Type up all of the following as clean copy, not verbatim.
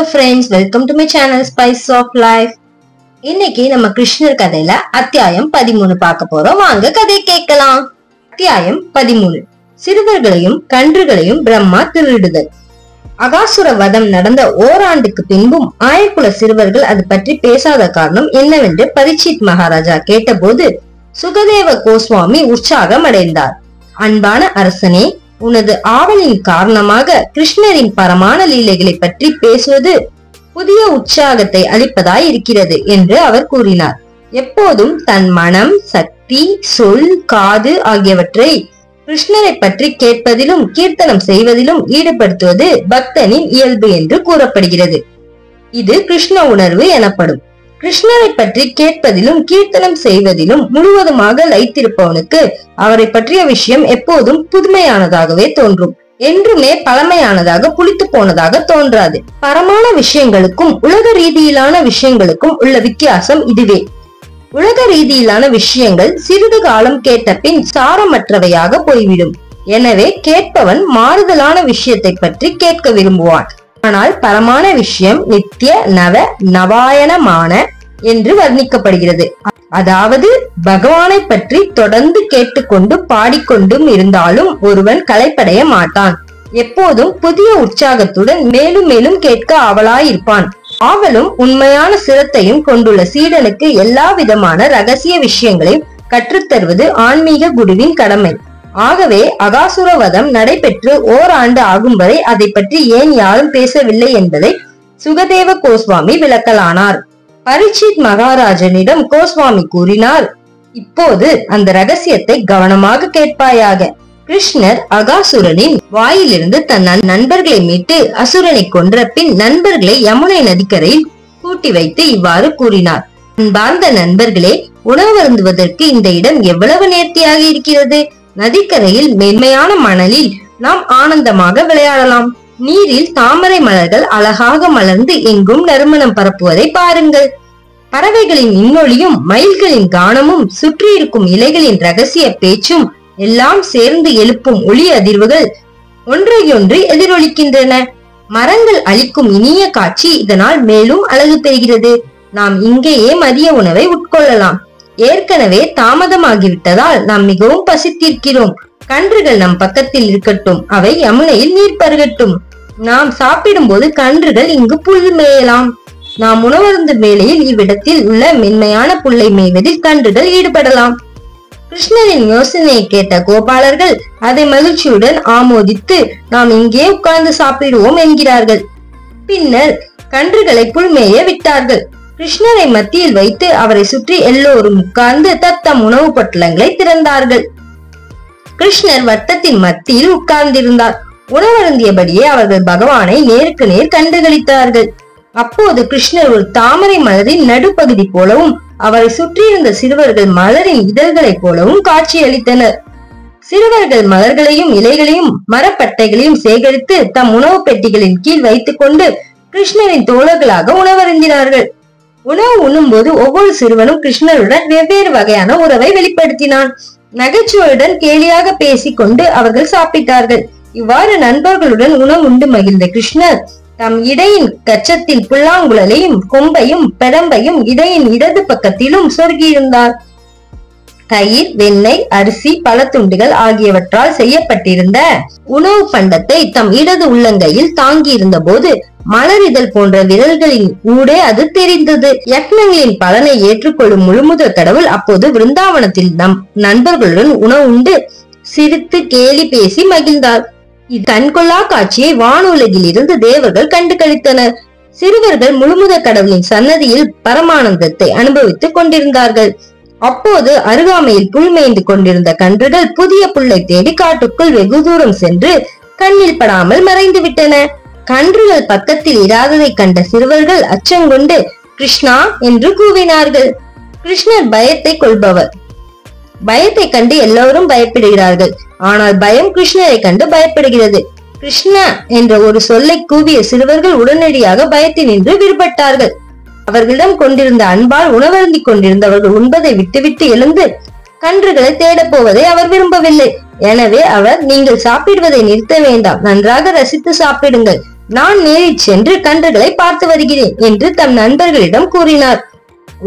friends, welcome to my channel Spice of Life. இன்னைக்கு நம்ம கிருஷ்ணர் கதையில அத்தியாயம் 13 பார்க்க போறோம். வாங்க கதை கேட்கலாம். அத்தியாயம் 13. சிறுவர்களையும் கன்றுகளையும் பிரம்மா திருடுதல். அகாசுர வதம் நடந்த ஓராண்டுக்கு பின்பும் ஆயக்குல சிறுவர்கள் அது பற்றி பேசாத காரணம் என்னவென்று பரீட்சித் மகாராஜா கேட்டபோது சுகதேவ கோஸ்வாமி உற்சாகம் அடைந்தார். அன்பான அரசனே, உனது ஆவலின் காரணமாக கிருஷ்ணரின் பரமான லீலைகளை பற்றி பேசுவது புதிய உற்சாகத்தை அளிப்பதாய் இருக்கிறது என்று அவர் கூறினார். எப்போதும் தன் மனம், சக்தி, சொல், காது ஆகியவற்றை கிருஷ்ணரை பற்றி கேட்பதிலும் கீர்த்தனம் செய்வதிலும் ஈடுபடுத்துவது பக்தனின் இயல்பு என்று கூறப்படுகிறது. இது கிருஷ்ண உணர்வு எனப்படும். கிருஷ்ணரை பற்றி கேட்பதிலும் கீர்த்தனம் செய்வதிலும் முழுவதுமாக லயித்திருப்பவனுக்கு அவரை பற்றிய விஷயம் எப்போதும் புதுமையானதாகவே தோன்றும். என்றுமே பழமையானதாக புளித்து போனதாக தோன்றாது. பரமான விஷயங்களுக்கும் உலக ரீதியிலான விஷயங்களுக்கும் உள்ள வித்தியாசம் இதுவே. உலக ரீதியிலான விஷயங்கள் சிறிது காலம் கேட்ட பின் சாரமற்றவையாக போய்விடும். எனவே கேட்பவன் மாறுதலான விஷயத்தை பற்றி கேட்க விரும்புவான். ஆனால் பரமான விஷயம் நித்திய நவ நவாயனமான என்று வர்ணிக்கப்படுகிறது. அதாவது பகவானை பற்றி தொடர்ந்து கேட்டுக்கொண்டு பாடிக்கொண்டும் இருந்தாலும் ஒருவன் களைப்படைய மாட்டான். எப்போதும் புதிய உற்சாகத்துடன் மேலும் மேலும் கேட்க ஆவலாயிருப்பான். ஆவலும் உண்மையான சிரத்தையும் கொண்டுள்ள சீடனுக்கு எல்லா விதமான ரகசிய விஷயங்களையும் கற்றுத்தருவது ஆன்மீக குருவின் கடமை. ஆகவே அகாசுரவதம் நடைபெற்று ஓராண்டு ஆகும் வரை அதை பற்றி ஏன் யாரும் பேசவில்லை என்பதை சுகதேவ கோஸ்வாமி விளக்கலானார். பரீட்சித் மகாராஜனிடம் கோஸ்வாமி கூறினார், இப்போது அந்த ரகசியத்தை கவனமாக கேட்பாயாக. கிருஷ்ணர் அகாசுரனின் வாயிலிருந்து தன் நண்பர்களை மீட்டு அசுரனை கொன்ற பின் நண்பர்களை யமுனை நதிக்கரையில் கூட்டி வைத்து இவ்வாறு கூறினார். அன்பார்ந்த நண்பர்களே, உணவருந்துவதற்கு இந்த இடம் எவ்வளவு நேர்த்தியாக இருக்கிறது. நதிக்கரையில் மென்மையான மணலில் நாம் ஆனந்தமாக விளையாடலாம். நீரில் தாமரை மலர்கள் அழகாக மலர்ந்து எங்கும் நறுமணம் பரப்புவதை பாருங்கள். பறவைகளின் இன்னொலியும் மயில்களின் கானமும் சுற்றி இருக்கும் இலைகளின் ரகசிய பேச்சும் எல்லாம் சேர்ந்து எழுப்பும் ஒளி அதிர்வுகள் ஒன்றையொன்று எதிரொலிக்கின்றன. மரங்கள் அளிக்கும் இனிய காட்சி இதனால் மேலும் அழகு பெறுகிறது. நாம் இங்கேயே மதிய உணவை உட்கொள்ளலாம். ஏற்கனவே தாமதமாகிவிட்டதால் நாம் மிகவும் பசித்திருக்கிறோம். கன்றுகள் நம் பக்கத்தில் இருக்கட்டும், அவை யமுனையில் நீர் பருகட்டும். நாம் சாப்பிடும் போது கன்றுகள் இங்கு புல் மேயலாம். நாம் உணவருந்து வேளையில் இவ்விடத்தில் உள்ள மென்மையான புல்லை மேய்வதில் கன்றுகள் ஈடுபடலாம். கிருஷ்ணரின் யோசனையை கேட்ட கோபாலர்கள் அதை மகிழ்ச்சியுடன் ஆமோதித்து நாம் இங்கே உட்கார்ந்து சாப்பிடுவோம் என்கிறார்கள். பின்னர் கன்றுகளை புல்மேய விட்டார்கள். கிருஷ்ணரை மத்தியில் வைத்து அவரை சுற்றி எல்லோரும் உட்கார்ந்து தத்தம் உணவு பொட்டலங்களை திறந்தார்கள். கிருஷ்ணர் வட்டத்தின் மத்தியில் உட்கார்ந்திருந்தார். உணவருந்தியபடியே அவர்கள் பகவானை நேருக்கு நேர் கண்டுகளித்தார்கள். அப்போது கிருஷ்ணர் ஒரு தாமரை மலரின் நடுப்பகுதி போலவும் அவரை சுற்றியிருந்த சிறுவர்கள் மலரின் இதழ்களைப் போலவும் காட்சியளித்தனர். சிறுவர்கள் மலர்களையும் இலைகளையும் மரப்பட்டைகளையும் சேகரித்து தம் உணவு பெட்டிகளின் கீழ் வைத்துக் கொண்டு கிருஷ்ணரின் தோழர்களாக உணவருந்தினார்கள். உணவு உண்ணும் போது ஒவ்வொரு சிறுவனும் கிருஷ்ணருடன் வெவ்வேறு வகையான உறவை வெளிப்படுத்தினான். நகைச்சுவையுடன் கேலியாக பேசிக் கொண்டு அவர்கள் சாப்பிட்டார்கள். இவ்வாறு நண்பர்களுடன் உணவு உண்டு மகிழ்ந்த கிருஷ்ணர் தம் இடையின் கச்சத்தில் புல்லாங்குழலையும் கொம்பையும் பெடம்பையும் இடையின் இடது பக்கத்திலும் சொருகியிருந்தார். தயிர், வெண்ணெய், அரிசி, பழத்துண்டுகள் ஆகியவற்றால் செய்யப்பட்டிருந்த உணவு பண்டத்தை தம் இடது உள்ளங்கையில் தாங்கியிருந்த போது மலரிதழ் போன்ற விரல்களின் ஊடே அது தெரிந்தது. யக்னங்களின் பலனை ஏற்றுக்கொள்ளும் முழுமுதல் கடவுள் அப்போது விருந்தாவனத்தில் நம் நண்பர்களுடன் உணவு உண்டு சிரித்து கேலி பேசி மகிழ்ந்தார். கண்கொள்ளா காட்சியை வானுலகில் இருந்து தேவர்கள் கண்டு கழித்தனர். சிறுவர்கள் முழுமுத கடவுளின் சன்னதியில் பரமானந்தத்தை அனுபவித்துக் கொண்டிருந்தார்கள். அப்போது அருகாமையில் புல் மேய்ந்து கொண்டிருந்த கன்றுகள் புதிய புல்லை தேடி காட்டுக்குள் வெகு தூரம் சென்று கண்ணில் படாமல் மறைந்து விட்டன. கன்றுகள் பக்கத்தில் இராததை கண்ட சிறுவர்கள் அச்சங்கொண்டு கிருஷ்ணா என்று கூவினார்கள். கிருஷ்ணர் பயத்தை கொள்பவர். பயத்தை கண்டு எல்லோரும் பயப்படுகிறார்கள். ஆனால் பயம் கிருஷ்ணரை கண்டு பயப்படுகிறது. கிருஷ்ணா என்ற ஒரு சொல்லை கூவிய சிறுவர்கள் உடனடியாக பயத்தினின்று விடுபட்டார்கள். அவர்களிடம் கொண்டிருந்த அன்பால் உணவருந்தி கொண்டிருந்தவர்கள் உண்பதை விட்டுவிட்டு எழுந்து கன்றுகளை தேடப் போவதை அவர் விரும்பவில்லை. எனவே அவர், நீங்கள் சாப்பிடுவதை நிறுத்த வேண்டாம், நன்றாக ரசித்து சாப்பிடுங்கள். நான் நேரில் சென்று கன்றுகளை பார்த்து வருகிறேன் என்று தம் நண்பர்களிடம் கூறினார்.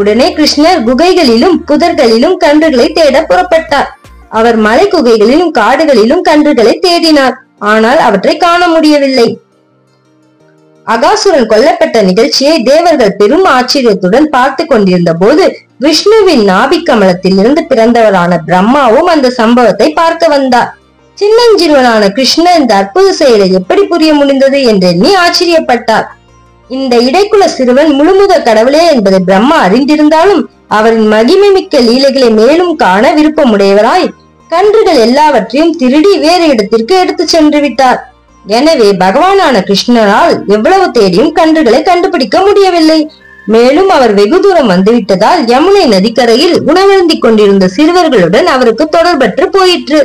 உடனே கிருஷ்ணர் குகைகளிலும் புதர்களிலும் கன்றுகளை தேட புறப்பட்டார். அவர் மலை குகைகளிலும் காடுகளிலும் கன்றுகளை தேடினார். ஆனால் அவற்றை காண முடியவில்லை. அகாசுரன் கொல்லப்பட்ட நிகழ்ச்சியை தேவர்கள் பெரும் ஆச்சரியத்துடன் பார்த்து கொண்டிருந்த போது விஷ்ணுவின் நாபி கமலத்தில் இருந்து பிறந்தவரான பிரம்மாவும் அந்த சம்பவத்தை பார்க்க வந்தார். சின்னஞ்சிறுவனான கிருஷ்ணர் இந்த அற்புத செயலை எப்படி புரிய முடிந்தது என்று எண்ணி ஆச்சரியப்பட்டார். இந்த இடைக்குல சிறுவன் முழுமுதற் கடவுளே என்பதை பிரம்மா அறிந்திருந்தாலும் அவரின் மகிமை மிக்க லீலைகளை மேலும் காண விருப்பமுடையவராய் கன்றுகள் எல்லாவற்றையும் திருடி வேறு இடத்திற்கு எடுத்து சென்று விட்டார். எனவே பகவானான கிருஷ்ணரால் எவ்வளவு தேடியும் கன்றுகளை கண்டுபிடிக்க முடியவில்லை. மேலும் அவர் வெகு தூரம் வந்துவிட்டதால் யமுனை நதிக்கரையில் உணவருந்திக் கொண்டிருந்த சிறுவர்களுடன் அவருக்கு தொடர்பற்று போயிற்று.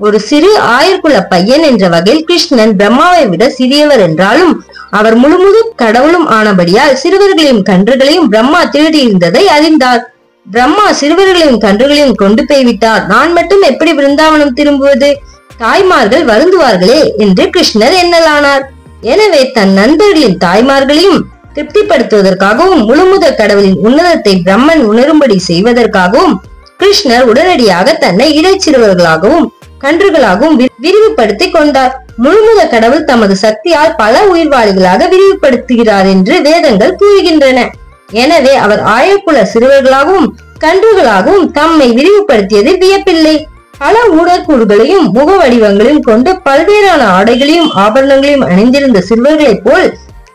ஒரு சிறு ஆயர்குல பையன் என்ற வகையில் கிருஷ்ணன் பிரம்மாவை விட சிறியவர் என்றாலும் அவர் முழுமுது கடவுளும் ஆனபடியால் சிறுவர்களையும் கன்றுகளையும் பிரம்மா திருடியிருந்ததை அறிந்தார். பிரம்மா சிறுவர்களையும் கன்றுகளையும் கொண்டு போய்விட்டார், நான் மட்டும் எப்படி பிருந்தாவனம் திரும்புவது? தாய்மார்கள் வருந்துவார்களே என்று கிருஷ்ணர் எண்ணலானார். எனவே தன் நண்பர்களின் தாய்மார்களையும் திருப்திப்படுத்துவதற்காகவும் முழுமுதற் கடவுளின் உன்னதத்தை பிரம்மன் உணரும்படி செய்வதற்காகவும் கிருஷ்ணர் உடனடியாக தன்னை இடைச்சிறுவர்களாகவும் கன்றுகளாகவும் விரிவுபடுத்தி கொண்டார். முழுமுதற் கடவுள் தமது சக்தியால் பல உயிர்வாளிகளாக விரிவுபடுத்துகிறார் என்று வேதங்கள் கூறுகின்றன. எனவே அவர் ஆயக்குல சிறுவர்களாகவும் கன்றுகளாகவும் தம்மை விரிவுபடுத்தியதில் வியப்பில்லை. பல ஊடற்கூறுகளையும் முக வடிவங்களையும் கொண்டு பல்வேறான ஆடைகளையும் ஆபரணங்களையும் அணிந்திருந்த சிறுவர்களைப் போல்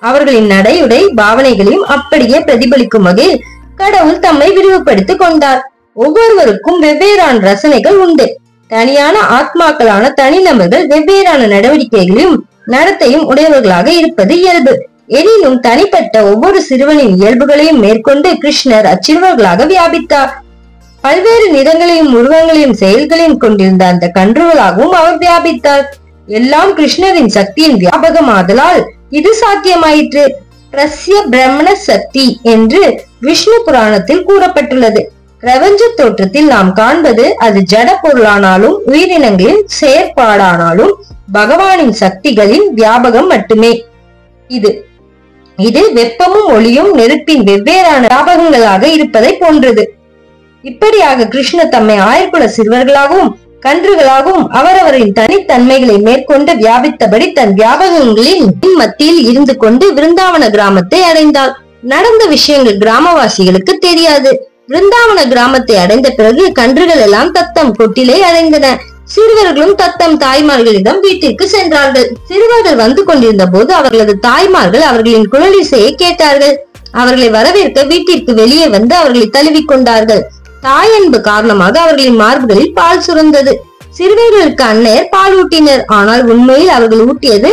அவர்களின் நடையுடை பாவனைகளையும் அப்படியே பிரதிபலிக்கும் வகையில் கடவுள் தம்மை விரிவுபடுத்திக் கொண்டார். ஒவ்வொருவருக்கும் வெவ்வேறான ரசனைகள் உண்டு. தனியான ஆத்மாக்களான தனிநபர்கள் வெவ்வேறான நடவடிக்கைகளையும் நடத்தையும் உடையவர்களாக இருப்பது இயல்பு. எனினும் தனிப்பட்ட ஒவ்வொரு சிறுவனின் இயல்புகளையும் மேற்கொண்டு கிருஷ்ணர் அச்சிறுவர்களாக வியாபித்தார். பல்வேறு நிறங்களையும் உருவங்களையும் செயல்களையும் கொண்டிருந்த அந்த கன்றுகளாகவும் அவர் வியாபித்தார். எல்லாம் கிருஷ்ணரின் சக்தியின் வியாபகமாதலால் இது சாத்தியமாயிற்று. பிரஸ்ய பிரம்மண சக்தி என்று விஷ்ணு புராணத்தில் கூறப்பட்டுள்ளது. பிரபஞ்ச தோற்றத்தில் நாம் காண்பது அது ஜட பொருளானாலும் உயிரினங்களின் செயற்பாடானாலும் பகவானின் சக்திகளின் வியாபகம் மட்டுமே. இது வெப்பமும் ஒளியும் நெருப்பின் வெவ்வேறான வியாபகங்களாக இருப்பதை போன்றது. இப்படியாக கிருஷ்ணர் தம்மை ஆயர்குல சிறுவர்களாகவும் கன்றுகளாகவும் அவரவரின் தனித்தன்மைகளை மேற்கொண்டு வியாபித்தபடி தன் வியாபகங்களின் மத்தியில் இருந்து கொண்டு விருந்தாவன கிராமத்தை அடைந்தார். நடந்த விஷயங்கள் கிராமவாசிகளுக்கு தெரியாது. விருந்தாவன கிராமத்தை அடைந்த பிறகு கன்றுகள் எல்லாம் தத்தம் கொட்டிலை அடைந்தன. சிறுவர்களும் தத்தம் தாய்மார்களிடம் வீட்டிற்கு சென்றார்கள். சிறுவர்கள் வந்து கொண்டிருந்த போது அவர்களது தாய்மார்கள் அவர்களின் குழலிசையை கேட்டார்கள். அவர்களை வரவேற்க வீட்டிற்கு வெளியே வந்து அவர்களை தழுவிக்கொண்டார்கள். தாயன்பு காரணமாக அவர்களின் மார்புகளில் பால் சுரந்தது. சிறுவர்களுக்கு அன்னையர் பால் ஊட்டினர். ஆனால் உண்மையில் அவர்கள் ஊட்டியது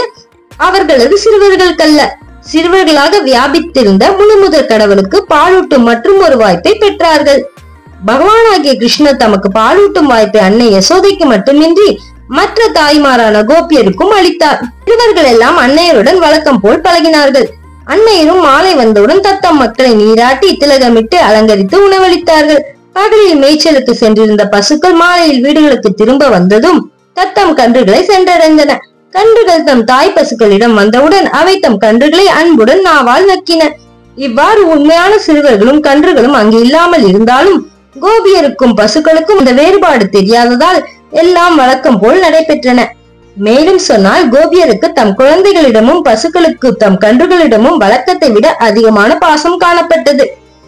அவர்களது சிறுவர்களுக்கல்ல. சிறுவர்களாக வியாபித்திருந்த முழுமுதற் கடவுளுக்கு பாலூட்டும் மற்றும் ஒரு வாய்ப்பை பெற்றார்கள். பகவானாகிய கிருஷ்ணர் தமக்கு பாலூட்டும் வாய்ப்பை அன்னை யசோதைக்கு மட்டுமின்றி மற்ற தாய்மாரான கோபியருக்கும் அளித்தார். சிறுவர்கள் எல்லாம் அன்னையருடன் வழக்கம் போல் பழகினார்கள். அன்னையரும் மாலை வந்தவுடன் தத்தம் மக்களை நீராட்டி திலகமிட்டு அலங்கரித்து உணவளித்தார்கள். பகலில் மேய்ச்சலுக்கு சென்றிருந்த பசுக்கள் மாலையில் வீடுகளுக்கு திரும்ப வந்ததும் தத்தம் கன்றுகளை சென்றடைந்தன. கன்றுகள் தம் தாய் பசுக்களிடம் வந்தவுடன் அவை தம் கன்றுகளை அன்புடன் நாவால் நக்கின. இவ்வாறு உண்மையான சிறுவர்களும் கன்றுகளும் அங்கு இல்லாமல் இருந்தாலும் கோபியருக்கும் பசுக்களுக்கும் இந்த வேறுபாடு தெரியாததால் எல்லாம் வழக்கம் போல் நடைபெற்றன. மேலும் சொன்னால் கோபியருக்கு தம் குழந்தைகளிடமும் பசுக்களுக்கு தம் கன்றுகளிடமும் வழக்கத்தை விட அதிகமான பாசம் காணப்பட்டது.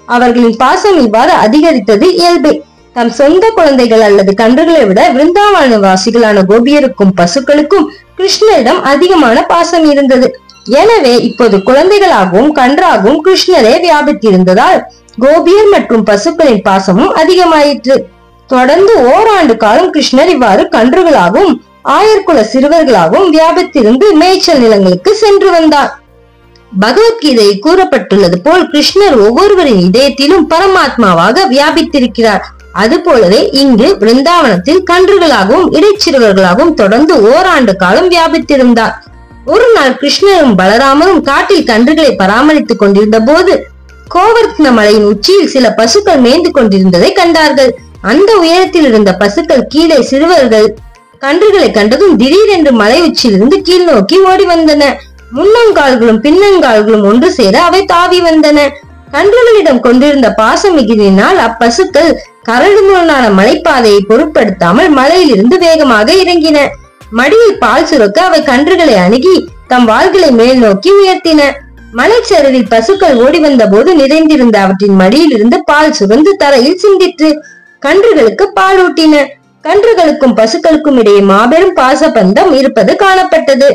அவர்களின் பாசம் இவ்வாறு அதிகரித்தது இயல்பே. தம் சொந்த குழந்தைகள் அல்லது கன்றுகளை விட விருந்தாவன வாசிகளான கோபியருக்கும் பசுக்களுக்கும் கிருஷ்ணரிடம் அதிகமான பாசம் இருந்தது. எனவே இப்போது குழந்தைகளாகவும் கன்றாகவும் கிருஷ்ணரே வியாபித்திருந்ததால் கோபியர் மற்றும் பசுக்களின் பாசமும் அதிகமாயிற்று. தொடர்ந்து ஓராண்டு காலம் கிருஷ்ணர் இவ்வாறு கன்றுகளாகவும் ஆயர்குல சிறுவர்களாகவும் வியாபித்திருந்து மேய்ச்சல் நிலங்களுக்கு சென்று வந்தார். பகவத்கீதையில் கூறப்பட்டுள்ளது போல் கிருஷ்ணர் ஒவ்வொருவரின் இதயத்திலும் பரமாத்மாவாக வியாபித்திருக்கிறார். அது போலவே இங்கு விருந்தாவனத்தில் கன்றுகளாகவும் இடைச்சிறுவர்களாகவும் தொடர்ந்து ஓராண்டு காலம் வியாபித்திருந்தார். ஒரு நாள் கிருஷ்ணரும் பலராமரும் காட்டில் கன்றுகளை பராமரித்துக் கொண்டிருந்த போது கோவர்த்தன மலையின் உச்சியில் சில பசுக்கள் மேய்ந்து கொண்டிருந்ததை கண்டார்கள். அந்த உயரத்தில் இருந்த பசுக்கள் கீழே சிறுவர்கள் கன்றுகளை கண்டதும் திடீரென்று மலை உச்சியிலிருந்து கீழ் நோக்கி ஓடி வந்தன. முன்னங்கால்களும் பின்னங்கால்களும் ஒன்று சேர அவை தாவி வந்தன. கன்றுகளிடம் கொண்டிருந்த பாச மிகுதியினால் அப்பசுக்கள் கரடுமுரடான மலைப்பாதையை பொருட்படுத்தாமல் மலையிலிருந்து வேகமாக இறங்கின. மடியில் பால் சுரக்க அவை கன்றுகளை அணுகி தம் வாள்களை மேல் நோக்கி உயர்த்தின. மலைச்சரிவில் பசுக்கள் ஓடி வந்த போது நிறைந்திருந்த அவற்றின் மடியிலிருந்து பால் சுரந்து தரையில் சிந்திற்று. கன்றுகளுக்கு பால் ஊட்டின. கன்றுகளுக்கும் பசுக்களுக்கும் இடையே மாபெரும் பாசபந்தம் இருப்பது காணப்பட்டது.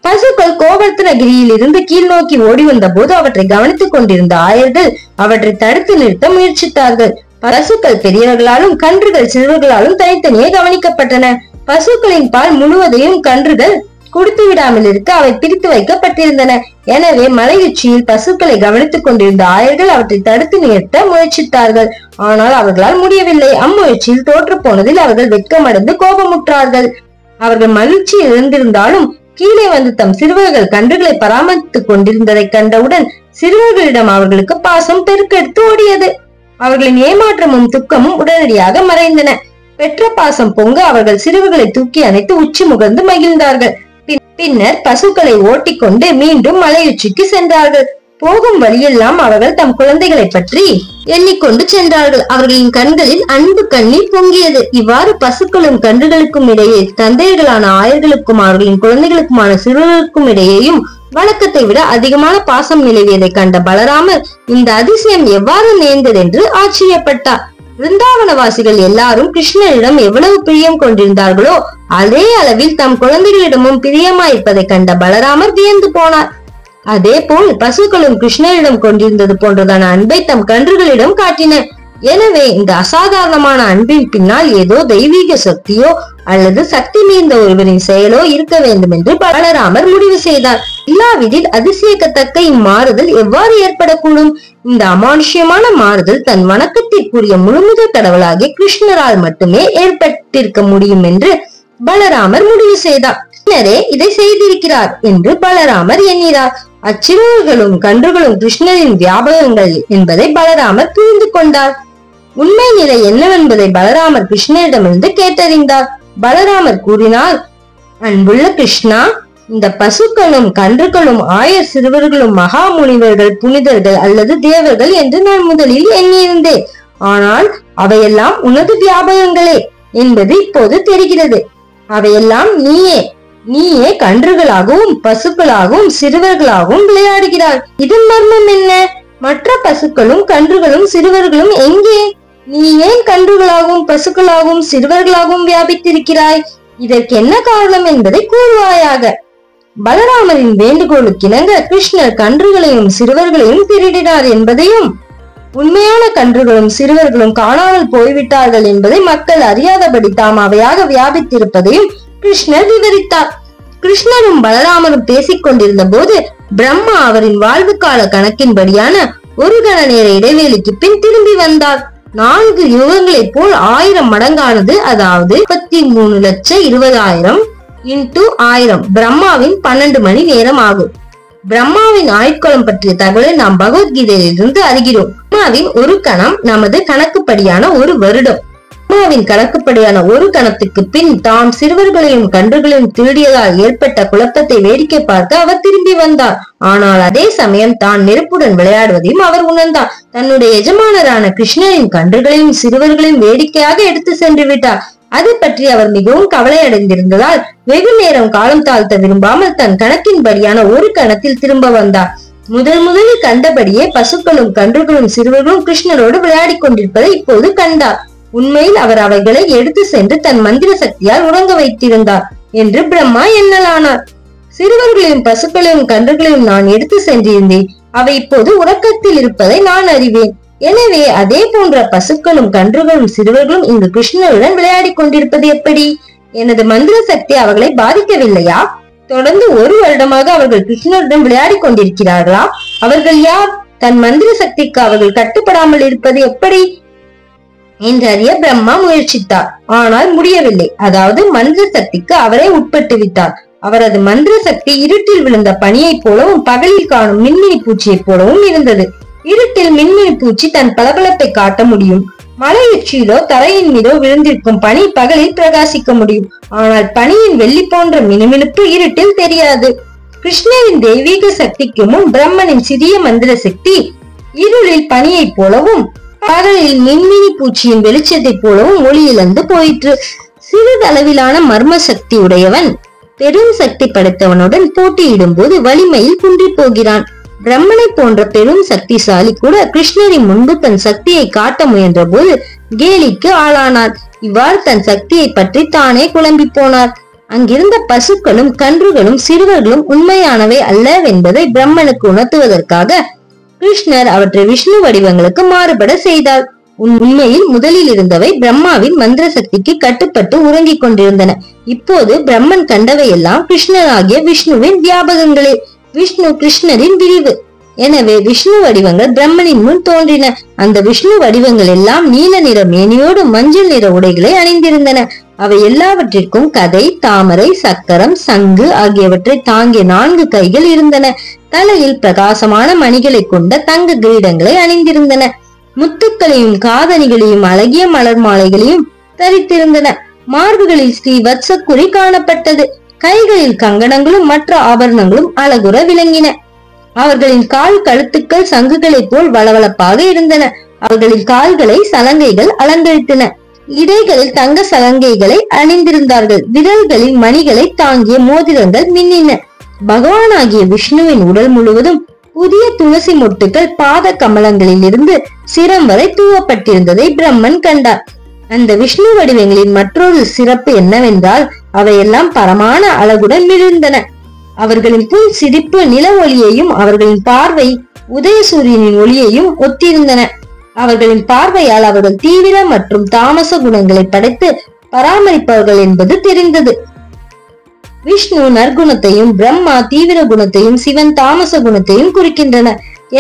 பசுக்கள் கோவர்த்தனகிரியில் இருந்து கீழ் நோக்கி ஓடி வந்த போது அவற்றை கவனித்துக் கொண்டிருந்த ஆயர்கள் அவற்றை தடுத்து நிறுத்த முயற்சித்தார்கள். பசுக்கள் பெரியவர்களாலும் கன்றுகள் சிறுவர்களாலும் தனித்தனியே கவனிக்கப்பட்டன. பசுக்களின் பால் முழுவதையும் கன்றுகள் குடுத்து விடாமல் இருக்க அவை பிரித்து வைக்கப்பட்டிருந்தன. எனவே மலை உச்சியில் பசுக்களை கவனித்துக் கொண்டிருந்த ஆயர்கள் அவற்றை தடுத்து நிறுத்த முயற்சித்தார்கள். ஆனால் அவர்களால் முடியவில்லை. அம்முயற்சியில் தோற்று போனதில் அவர்கள் வெட்கமடைந்து கோபமுற்றார்கள். அவர்கள் மகிழ்ச்சி இழந்திருந்தாலும் கீழே வந்து தம் சிறுவர்கள் கன்றுகளை பராமரித்துக் கொண்டிருந்ததை கண்டவுடன் சிறுவர்களிடம் அவர்களுக்கு பாசம் பெருக்கெடுத்து ஓடியது. அவர்களின் ஏமாற்றமும் துக்கமும் உடனடியாக மறைந்தன. பெற்ற பாசம் பொங்க அவர்கள் சிறுவர்களை தூக்கி அணைத்து உச்சி முகர்ந்து மகிழ்ந்தார்கள். பின்னர் பசுக்களை ஓட்டிக்கொண்டு மீண்டும் மலையுச்சிக்கு சென்றார்கள். போகும் வழியெல்லாம் அவர்கள் தம் குழந்தைகளை பற்றி எண்ணிக்கொண்டு சென்றார்கள். அவர்களின் கண்களில் அன்பு கண்ணீர் பொங்கியது. இவ்வாறு பசுக்களும் கன்றுகளுக்கும் இடையே, தந்தையர்களான ஆயர்களுக்கும் அவர்களின் குழந்தைகளுக்குமான சிறுவர்களுக்கும் இடையேயும் வழக்கத்தை விட அதிகமான பாசம் நிலவியதை கண்ட பலராமர் இந்த அதிசயம் எவ்வாறு நேர்ந்தது என்று ஆச்சரியப்பட்டார். விருந்தாவனவாசிகள் எல்லாரும் கிருஷ்ணரிடம் எவ்வளவு பிரியம் கொண்டிருந்தார்களோ அதே அளவில் தம் குழந்தைகளிடமும் பிரியமாயிருப்பதை கண்ட பலராமர் வியந்து போனார். அதே போல் பசுக்களும் கிருஷ்ணரிடம் கொண்டிருந்தது போன்றதான அன்பை தம் கன்றுகளிடம் காட்டின. எனவே இந்த அசாதாரணமான அன்பின் பின்னால் ஏதோ தெய்வீக சக்தியோ அல்லது சக்தி மீந்த ஒருவரின் செயலோ இருக்க வேண்டும் என்று பலராமர் முடிவு செய்தார். இல்லாவிடில் அதிசயிக்கத்தக்க இம்மாறுதல் எவ்வாறு ஏற்படக்கூடும்? இந்த அமானுஷ்யமான மாறுதல் தன் வணக்கத்திற்குரிய முழுமுதற் கடவுளாகிய கிருஷ்ணரால் மட்டுமே ஏற்பட்டிருக்க முடியும் என்று பலராமர் முடிவு செய்தார். கிருஷ்ணரே இதை செய்திருக்கிறார் என்று பலராமர் எண்ணினார். அச்சிறுவர்களும் கன்றுகளும் கிருஷ்ணரின் வியாபகங்கள் என்பதை பலராமர் புரிந்து கொண்டார். உண்மை நிலை என்னவென்பதை பலராமர் கிருஷ்ணரிடமிருந்து கேட்டறிந்தார். பலராமர் கூறினார், அன்புள்ள கிருஷ்ணா, இந்த பசுக்களும் கன்றுகளும் ஆயர் சிறுவர்களும் மகா முனிவர்கள், புனிதர்கள் அல்லது தேவர்கள் என்று நான் முதலில் எண்ணியிருந்தேன். ஆனால் அவையெல்லாம் உனது வியாபகங்களே என்பது இப்போது தெரிகிறது. அவையெல்லாம் நீயே கன்றுகளாகவும் பசுக்களாகவும் சிறுவர்களாகவும் விளையாடுகிறார். இதன் மர்மம் என்ன? மற்ற பசுக்களும் கன்றுகளும் சிறுவர்களும் எங்கே? நீ ஏன் கன்றுகளாகவும் பசுக்களாகவும் சிறுவர்களாகவும் வியாபித்திருக்கிறாய்? இதற்கு என்ன காரணம் என்பதை கூறுவாயாக. பலராமரின் வேண்டுகோளுக்கிணங்க கிருஷ்ணர் கன்றுகளையும் சிறுவர்களையும் திருடினார் என்பதையும் உண்மையான கன்றுகளும் சிறுவர்களும் காணாமல் போய்விட்டார்கள் என்பதை மக்கள் அறியாதபடி தாம் அவையாக வியாபித்திருப்பதையும் கிருஷ்ணர் விவரித்தார். கிருஷ்ணரும் பலராமரும் பேசிக் கொண்டிருந்த போது பிரம்மா அவரின் வாழ்வு கால கணக்கின்படியான ஒரு கண நேர இடைவேளைக்கு பின் திரும்பி வந்தார். 4 யுகங்களைப் போல் 1000 மடங்கானது, அதாவது 33,20,000 × 1000 பிரம்மாவின் 12 மணி நேரம் ஆகும். பிரம்மாவின் ஆயுட்காலம் பற்றிய தகவலை நாம் பகவத்கீதையிலிருந்து அறிகிறோம். பிரம்மாவின் ஒரு கணம் நமது கணக்குப்படியான ஒரு வருடம். பிரம்மாவின் கணக்குப்படியான ஒரு கணத்துக்கு பின் தாம் சிறுவர்களையும் கன்றுகளையும் திருடியதால் ஏற்பட்ட குழப்பத்தை வேடிக்கை பார்க்க அவர் திரும்பி வந்தார். ஆனால் அதே சமயம் தான் நெருப்புடன் விளையாடுவதையும் அவர் உணர்ந்தார். தன்னுடைய எஜமானரான கிருஷ்ணரின் கன்றுகளையும் சிறுவர்களையும் வேடிக்கையாக எடுத்து சென்று விட்டார். அது பற்றி அவர் மிகவும் கவலை அடைந்திருந்ததால் வெகு நேரம் காலம் தாழ்த்த விரும்பாமல் தன் கணக்கின்படியான ஒரு கணத்தில் திரும்ப வந்தார். முதலில் கண்டபடியே பசுக்களும் கன்றுகளும் சிறுவர்களும் கிருஷ்ணரோடு விளையாடி கொண்டிருப்பதை இப்போது கண்டார். உண்மையில் அவர் அவைகளை எடுத்து சென்று தன் மந்திர சக்தியால் உறங்க வைத்திருந்தார் என்று பிரம்மா எண்ணலானார். சிறுவர்களையும் பசுக்களையும் கன்றுகளையும் நான் எடுத்து சென்றிருந்தேன். அவை இப்போது உறக்கத்தில் இருப்பதை நான் அறிவேன். எனவே அதே போன்ற பசுக்களும் கன்றுகளும் சிறுவர்களும் இங்கு கிருஷ்ணருடன் விளையாடி கொண்டிருப்பது எப்படி? எனது மந்திர சக்தி அவர்களை பாதிக்கவில்லையா? தொடர்ந்து 1 வருடமாக அவர்கள் கிருஷ்ணருடன் விளையாடி கொண்டிருக்கிறார்களா? அவர்கள் யார்? தன் மந்திர சக்திக்கு அவர்கள் கட்டுப்படாமல் இருப்பது எப்படி என்றறிய பிரம்மா முயற்சித்தார். ஆனால் முடியவில்லை. அதாவது மந்திர சக்திக்கு அவரே உட்பட்டு விட்டார். அவரது மந்திர சக்தி இருட்டில் விழுந்த பனியை போலவும் பகலில் காணும் மின்மினி பூச்சியை போலவும் இருந்தது. இருட்டில் மின்மினி பூச்சி தன் பளபளப்பை காட்ட முடியும். மலை உச்சியிலோ தரையின் மீதோ விழுந்திருக்கும் பனி பகலில் பிரகாசிக்க முடியும். ஆனால் பனியின் வெள்ளி போன்ற மினுமினுப்பு இருட்டில் தெரியாது. கிருஷ்ணரின் தெய்வீக சக்திக்கு முன் பிரம்மனின் சிறிய மந்திர சக்தி இருளில் பனியை போலவும் பகலில் மின்மினி பூச்சியின் வெளிச்சத்தை போலவும் ஒளியிழந்து போயிற்று. சிறிதளவிலான மர்ம சக்தி உடையவன் பெரும் சக்தி படைத்தவனுடன் போட்டியிடும் போது வலிமையில் குன்றி போகிறான். பிரம்மனை போன்ற பெரும் சக்திசாலி கூட கிருஷ்ணரின் முன்பு தன் சக்தியை காட்ட முயன்ற போது கேலிக்கு ஆளானார். இவ்வாறு தன் சக்தியை பற்றி தானே குழம்பி போனார். அங்கிருந்த பசுக்களும் கன்றுகளும் சிறுவர்களும் உண்மையானவை அல்லவென்பதை பிரம்மனுக்கு உணர்த்துவதற்காக கிருஷ்ணர் அவற்றை விஷ்ணு வடிவங்களுக்கு மாறுபட செய்தார். உண்மையில் முதலில் இருந்தவை பிரம்மாவின் மந்திர சக்திக்கு கட்டுப்பட்டு உறங்கிக் கொண்டிருந்தன. இப்போது பிரம்மன் கண்டவையெல்லாம் கிருஷ்ணராகிய விஷ்ணுவின் வியாபகங்களே, விஷ்ணு கிருஷ்ணரின் விரிவு. எனவே விஷ்ணு வடிவங்கள் பிரம்மனின் முன் தோன்றின. அந்த விஷ்ணு வடிவங்கள் எல்லாம் நீல நிற மேனியோடு மஞ்சள் நிற உடைகளை அணிந்திருந்தன. அவை எல்லாவற்றிற்கும் கதை, தாமரை, சக்கரம், சங்கு ஆகியவற்றை தாங்கிய 4 கைகள் இருந்தன. தலையில் பிரகாசமான மணிகளை கொண்ட தங்க கிரீடங்களை அணிந்திருந்தன. முத்துக்களையும் காதணிகளையும் அழகிய மலர் மாலைகளையும் தரித்திருந்தன. மார்புகளில் ஸ்ரீ வத்சக்குறி காணப்பட்டது. கைகளில் கங்கணங்களும் மற்ற ஆபரணங்களும் அழகுற விளங்கின. அவர்களின் கால் கழுத்துக்கள் சங்குகளைப் போல் வளவளப்பாக இருந்தன. அவர்களின் கால்களை சலங்கைகள் அலங்கரித்தன. இடைகளில் தங்க சலங்கைகளை அணிந்திருந்தார்கள். விரல்களில் மணிகளை தாங்கிய மோதிரங்கள் மின்னின. பகவானாகிய விஷ்ணுவின் உடல் முழுவதும் புதிய துளசி மொட்டுகள் பாத கமலங்களில் இருந்து சிரம் வரை தூவப்பட்டிருந்ததை பிரம்மன் கண்டார். அந்த விஷ்ணு வடிவங்களின் மற்றொரு சிறப்பு என்னவென்றால் அவையெல்லாம் பரமான அழகுடன் மிளிர்ந்தன. அவர்களின் புல் சிரிப்பு நில ஒளியையும் அவர்களின் பார்வை உதய சூரியனின் ஒளியையும் ஒத்திருந்தன. அவர்களின் பார்வையால் அவர்கள் தீவிர மற்றும் தாமச குணங்களை படைத்து பராமரிப்பவர்கள் என்பது தெரிந்தது. விஷ்ணு நற்குணத்தையும் பிரம்மா தீவிர குணத்தையும் சிவன் தாமச குணத்தையும் குறிக்கின்றன.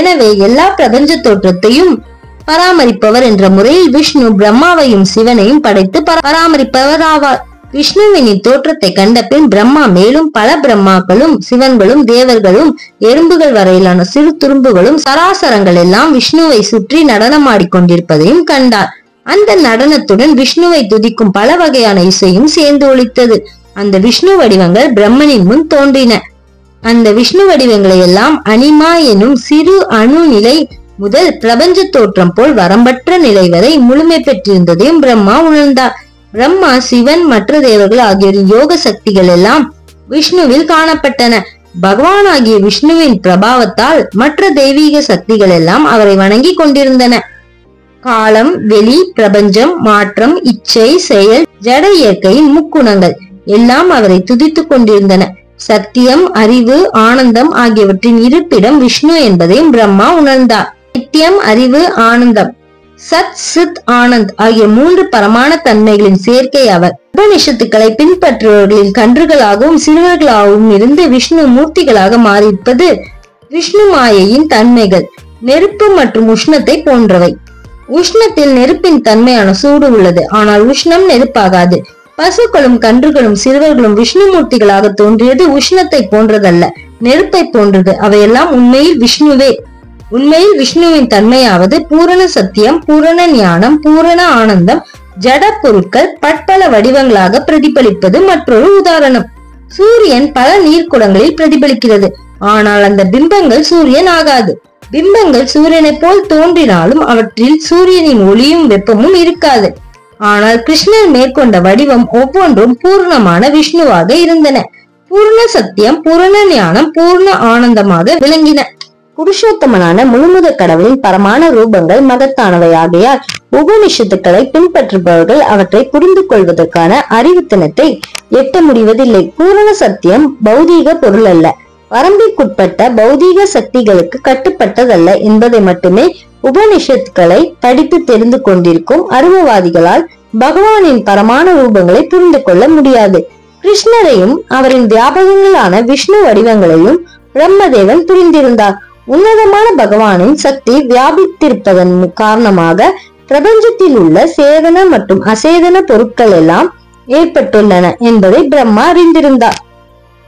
எனவே எல்லா பிரபஞ்ச தோற்றத்தையும் பராமரிப்பவர் என்ற முறையில் விஷ்ணு பிரம்மாவையும் சிவனையும் படைத்து பராமரிப்பவர் ஆவார். விஷ்ணுவின் தோற்றத்தை கண்ட பின் பிரம்மா மேலும் பல பிரம்மாக்களும் சிவன்களும் தேவர்களும் எறும்புகள் வரையிலான சிறு துரும்புகளும் சராசரங்கள் எல்லாம் விஷ்ணுவை சுற்றி நடனமாடிக்கொண்டிருப்பதையும் கண்டார். அந்த நடனத்துடன் விஷ்ணுவை துதிக்கும் பல வகையான இசையும் சேர்ந்து ஒலித்தது. அந்த விஷ்ணு வடிவங்கள் பிரம்மனின் முன் தோன்றின. அந்த விஷ்ணு வடிவங்களை எல்லாம் அனிமா எனும் சிறு அணு நிலை முதல் பிரபஞ்ச தோற்றம் போல் வரம்பற்ற நிலை வரை முழுமை பெற்றிருந்ததையும் பிரம்மா உணர்ந்தார். பிரம்மா சிவன் மற்ற தேவர்கள் ஆகியோரின் யோக சக்திகள் எல்லாம் விஷ்ணுவில் காணப்பட்டன. பகவான் ஆகிய விஷ்ணுவின் பிரபாவத்தால் மற்ற தெய்வீக சக்திகள் எல்லாம் அவரை வணங்கி கொண்டிருந்தன. காலம், வெளி, பிரபஞ்சம், மாற்றம், இச்சை, செயல், ஜட இயற்கையின் முக்குணங்கள் எல்லாம் அவரை துதித்துக் கொண்டிருந்தன. சத்தியம், அறிவு, ஆனந்தம் ஆகியவற்றின் இருப்பிடம் விஷ்ணு என்பதையும் பிரம்மா உணர்ந்தார். நித்தியம், அறிவு, ஆனந்தம், சத், சித், ஆனந்த் ஆகிய 3 பரமான தன்மைகளின் சேர்க்கை அவர். உபனிஷத்துக்களை பின்பற்றுபவர்களின் கன்றுகளாகவும் சிறுவர்களாகவும் இருந்து விஷ்ணு மூர்த்திகளாக மாறியிருப்பது விஷ்ணு மாயையின் தன்மைகள். நெருப்பு மற்றும் உஷ்ணத்தை போன்றவை. உஷ்ணத்தில் நெருப்பின் தன்மையான சூடு உள்ளது, ஆனால் உஷ்ணம் நெருப்பாகாது. பசுக்களும் கன்றுகளும் சிறுவர்களும் விஷ்ணு மூர்த்திகளாக தோன்றியது உஷ்ணத்தை போன்றதல்ல, நெருப்பை போன்றது. அவையெல்லாம் உண்மையில் விஷ்ணுவே. உண்மையில் விஷ்ணுவின் தன்மையாவது பூரண சத்தியம், பூரண ஞானம், பூரண ஆனந்தம். ஜட பொருட்கள் பற்பல வடிவங்களாக பிரதிபலிப்பது மற்றொரு உதாரணம். சூரியன் பல நீர்க்குடங்களில் பிரதிபலிக்கிறது, ஆனால் அந்த பிம்பங்கள் சூரியன் ஆகாது. பிம்பங்கள் சூரியனை போல் தோன்றினாலும் அவற்றில் சூரியனின் ஒளியும் வெப்பமும் இருக்காது. ஆனால் கிருஷ்ணர் மேற்கொண்ட வடிவம் ஒவ்வொன்றும் பூர்ணமான விஷ்ணுவாக இருந்தன. பூர்ண சத்தியம், பூர்ண ஞானம், பூர்ண ஆனந்தமாக விளங்கின. புருஷோத்தமனான முழுமுதற் கடவுளின் பரமான ரூபங்கள் மகத்தானவை ஆகையால் உபனிஷத்துக்களை பின்பற்றுபவர்கள் அவற்றை புரிந்து கொள்வதற்கான அறிவுத்தினத்தை எட்ட முடிவதில்லை. பூரண சத்தியம் பௌதீக பொருள் அல்ல, வரம்பிற்குட்பட்ட பௌதீக சக்திகளுக்கு கட்டுப்பட்டதல்ல என்பதை மட்டுமே உபனிஷத்துக்களை படித்து தெரிந்து கொண்டிருக்கும் அருவவாதிகளால் பகவானின் பரமான ரூபங்களை புரிந்து கொள்ள முடியாது. கிருஷ்ணரையும் அவரின் வியாபகங்களான விஷ்ணு வடிவங்களையும் பிரம்மதேவன் புரிந்திருந்தார். உன்னதமான பகவானின் சக்தி வியாபித்திருப்பதன் காரணமாக பிரபஞ்சத்தில் உள்ள சேதன மற்றும் அசேதன பொருட்கள் எல்லாம் ஏற்பட்டுள்ளன என்பதை பிரம்மா அறிந்திருந்தார்.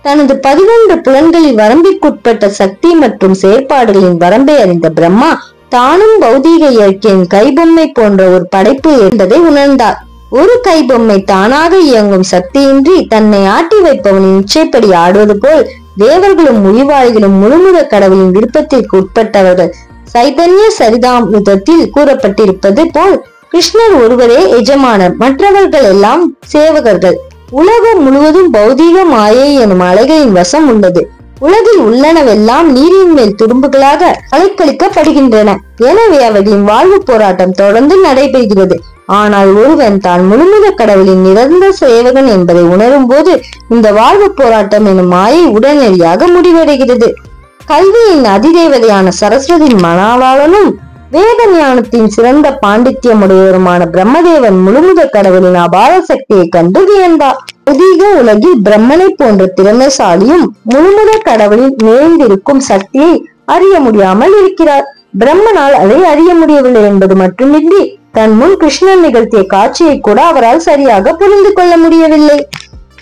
தனது 11 புலன்களில் வரம்பிற்குட்பட்ட சக்தி மற்றும் செயற்பாடுகளின் வரம்பை அறிந்த பிரம்மா தானும் பௌதீக இயற்கையின் கைபொம்மை போன்ற ஒரு படைப்பு என்பதை உணர்ந்தார். ஒரு கைபொம்மை தானாக இயங்கும் சக்தியின்றி தன்னை ஆட்டி வைப்பவனின் இச்சைப்படி ஆடுவது போல் தேவர்களும் உயிர்வாழிகளும் முழுமுதற் கடவுளின் விருப்பத்திற்கு உட்பட்டவர்கள். சைதன்ய சரிதாமிரதத்தில் கூறப்பட்டிருப்பது போல் கிருஷ்ணர் ஒருவரே எஜமானர், மற்றவர்கள் எல்லாம் சேவகர்கள். உலகம் முழுவதும் பௌதீக மாயை எனும் அலைகளின் வசம் உள்ளது. உலகில் உள்ளனவெல்லாம் நீரின் மேல் துரும்புகளாக அலைக்கழிக்கப்படுகின்றன. எனவே அவர்களின் வாழ்வு போராட்டம் தொடர்ந்து நடைபெறுகிறது. ஆனால் ஒருவன் தான் முழுமுதற் கடவுளின் நிரந்தர சேவகன் என்பதை உணரும் போது இந்த வாழ்வு போராட்டம் எனும் மாயை உடனடியாக முடிவடைகிறது. கல்வியின் அதிதேவதையான சரஸ்வதி மணாளனும் வேத ஞானத்தின் சிறந்த பாண்டித்யமுடையவருமான பிரம்மதேவன் முழுமுதற் கடவுளின் அபார சக்தியை கண்டு வியந்தார். பௌதீக உலகில் பிரம்மனை போன்ற திறமைசாலியும் முழுமுதற் கடவுளில் நிறைந்திருக்கும் சக்தியை அறிய முடியாமல் இருக்கிறார். பிரம்மனால் அதை அறிய முடியவில்லை என்பது மட்டுமின்றி தன் முன் கிருஷ்ணன் நிகழ்த்திய காட்சியை கூட அவரால் சரியாக புரிந்து கொள்ள முடியவில்லை.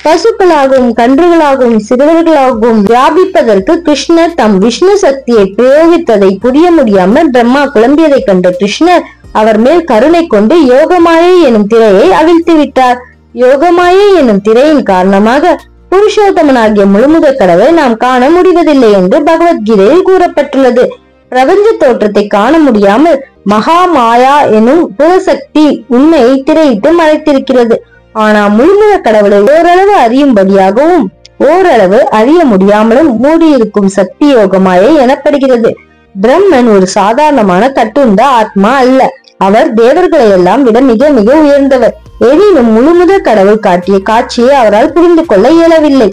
பசுக்களாகவும் கன்றுகளாகவும் சிறுவர்களாகவும் வியாபிப்பதற்கு கிருஷ்ணர் தம் விஷ்ணு சக்தியை பிரயோகித்ததை புரிய முடியாமல் பிரம்மா குழம்பியதை கண்ட கிருஷ்ணர் அவர் மேல் கருணை கொண்டு யோகமாயை எனும் திரையை அவிழ்த்து விட்டார். யோகமாயை எனும் திரையின் காரணமாக புருஷோத்தமனாகிய முழுமுதற் கடவுளை நாம் காண முடிவதில்லை என்று பகவத்கீதையில் கூறப்பட்டுள்ளது. பிரபஞ்ச தோற்றத்தை காண முடியாமல் மகா மாயா எனும் புறசக்தி உண்மையை திரையிட்டு மறைத்திருக்கிறது. ஆனால் முழுமுதற் கடவுளை ஓரளவு அறியும்படியாகவும் ஓரளவு அறிய முடியாமலும் மூடியிருக்கும் சக்தி யோகமாயை எனப்படுகிறது. பிரம்மன் ஒரு சாதாரணமான கட்டுண்ட ஆத்மா அல்ல. அவர் தேவர்களை எல்லாம் விட மிக மிக உயர்ந்தவர். எனினும் முழுமுதற் கடவுள் காட்டிய காட்சியை அவரால் புரிந்து கொள்ள இயலவில்லை.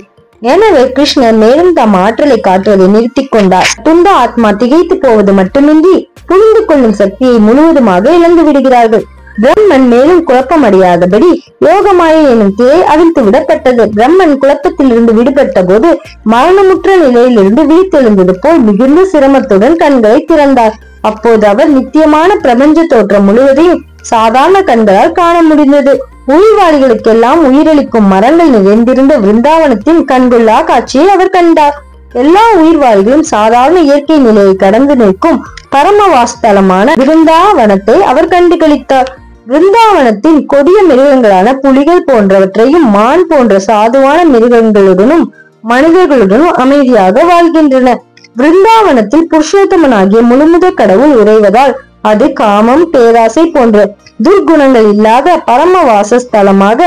எனவே கிருஷ்ணர் மேலும் தம் ஆற்றலை காட்டுவதை நிறுத்திக் கொண்டார். துண்ட ஆத்மா திகைத்து போவது மட்டுமின்றி புரிந்து கொள்ளும் சக்தியை முழுவதுமாக இழந்து விடுகிறார்கள். பிரம்மன் மேலும் குழப்பமடையாதபடி யோகமாயை எனும் திரை அவிழ்த்து விடப்பட்டது. பிரம்மன் குழப்பத்திலிருந்து விடுபட்ட போது மரணமுற்ற நிலையிலிருந்து விழித்தெழுந்தது போல் மிகுந்த சிரமத்துடன் கண்களை திறந்தார். அப்போது அவர் நித்தியமான பிரபஞ்ச தோற்றம் முழுவதையும் சாதாரண கண்களால் காண முடிந்தது. உயிர்வாளிகளுக்கெல்லாம் உயிரளிக்கும் மரங்கள் நிறைந்திருந்த விருந்தாவனத்தின் கண்கொள்ளா காட்சியை அவர் கண்டார். எல்லா உயிர்வாளிகளும் சாதாரண இயற்கை நிலையை கடந்து நிற்கும் பரமவாஸ்தலமான விருந்தாவனத்தை அவர் கண்டுகளித்தார். விருந்தாவனத்தின் கொடிய மிருகங்களான புலிகள் போன்றவற்றையும் மான் போன்ற சாதுவான மிருகங்களுடனும் மனிதர்களுடனும் அமைதியாக வாழ்கின்றன. விருந்தாவனத்தில் புருஷோத்தமனாகிய முழுமுதற் கடவுள் உறைவதால் அது காமம், பேராசை போன்ற துர்குணங்கள் இல்லாத பரம வாசஸ்தலமாக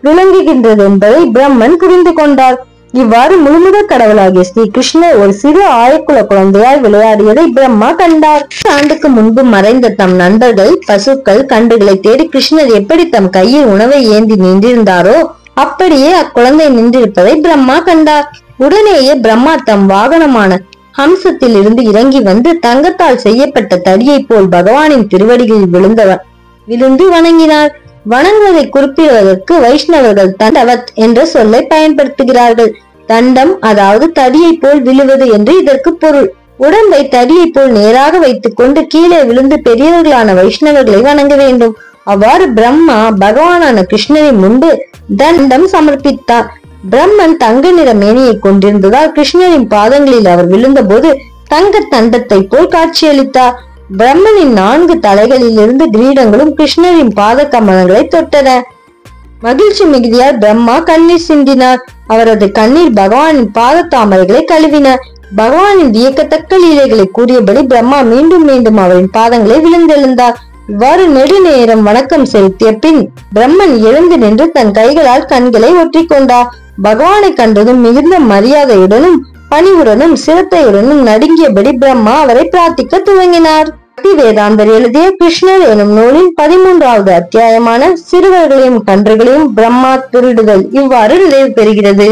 விளங்குகின்றது என்பதை பிரம்மன் புரிந்து கொண்டார். இவ்வாறு முழுமுதற் கடவுளாகிய ஸ்ரீ கிருஷ்ணர் ஒரு சிறு ஆயக்குல குழந்தையாய் விளையாடியதை பிரம்மா கண்டார். ஆண்டுக்கு முன்பு மறைந்த தம் நண்பர்கள் பசுக்கள் கன்றுகளை தேடி கிருஷ்ணர் எப்படி தம் கையில் உணவை ஏந்தி நின்றிருந்தாரோ அப்படியே அக்குழந்தை நின்றிருப்பதை பிரம்மா கண்டார். உடனேயே பிரம்மா தம் வாகனமான ஹம்சத்தில் இருந்து இறங்கி வந்து தங்கத்தால் செய்யப்பட்ட தடியை போல் பகவானின் திருவடிகளில் விழுந்து வணங்கினார். வணங்குவதை குறிப்பிடுவதற்கு வைஷ்ணவர்கள் தண்டவத் என்ற சொல்லை பயன்படுத்துகிறார்கள். தண்டம் அதாவது தடியை போல் விழுவது என்று இதற்கு பொருள். உடம்பை தடியை போல் நேராக வைத்துக் கொண்டு கீழே விழுந்து பெரியவர்களான வைஷ்ணவர்களை வணங்க வேண்டும். அவ்வாறு பிரம்மா பகவானான கிருஷ்ணரின் முன்பு தண்டம் சமர்ப்பித்தார். பிரம்மன் தங்க நிற மேனியை கொண்டிருந்ததால் கிருஷ்ணரின் பாதங்களில் அவர் விழுந்த போது தங்க தண்டத்தை போல் காட்சியளித்தார். பிரம்மனின் 4 தலைகளில் இருந்து கிரீடங்களும் கிருஷ்ணரின் பாத கமலங்களை தொட்டன. மகிழ்ச்சி மிகுதியால் பிரம்மா கண்ணீர் சிந்தினார். அவரது கண்ணீர் பகவானின் பாத தாமரைகளை கழுவினார். பகவானின் வியக்கத்தக்க லீலைகளை கூறியபடி பிரம்மா மீண்டும் மீண்டும் அவரின் பாதங்களை விழுந்தெழுந்தார். இவ்வாறு நெடுநேரம் வணக்கம் செலுத்திய பின் பிரம்மன் எழுந்து நின்று தன் கைகளால் கண்களை ஒற்றிக்கொண்டார். பகவானை கண்டதும் மிகுந்த மரியாதையுடனும் பணிவுடனும் சிரத்தையுடனும் நடுங்கியபடி பிரம்மா அவரை பிரார்த்திக்க துவங்கினார். பக்தி வேதாந்தர் எழுதிய கிருஷ்ணர் எனும் நூலின் 13வது அத்தியாயமான சிறுவர்களையும் கன்றுகளையும் பிரம்மா திருடுதல் இவ்வாறு நிறைவு பெறுகிறது.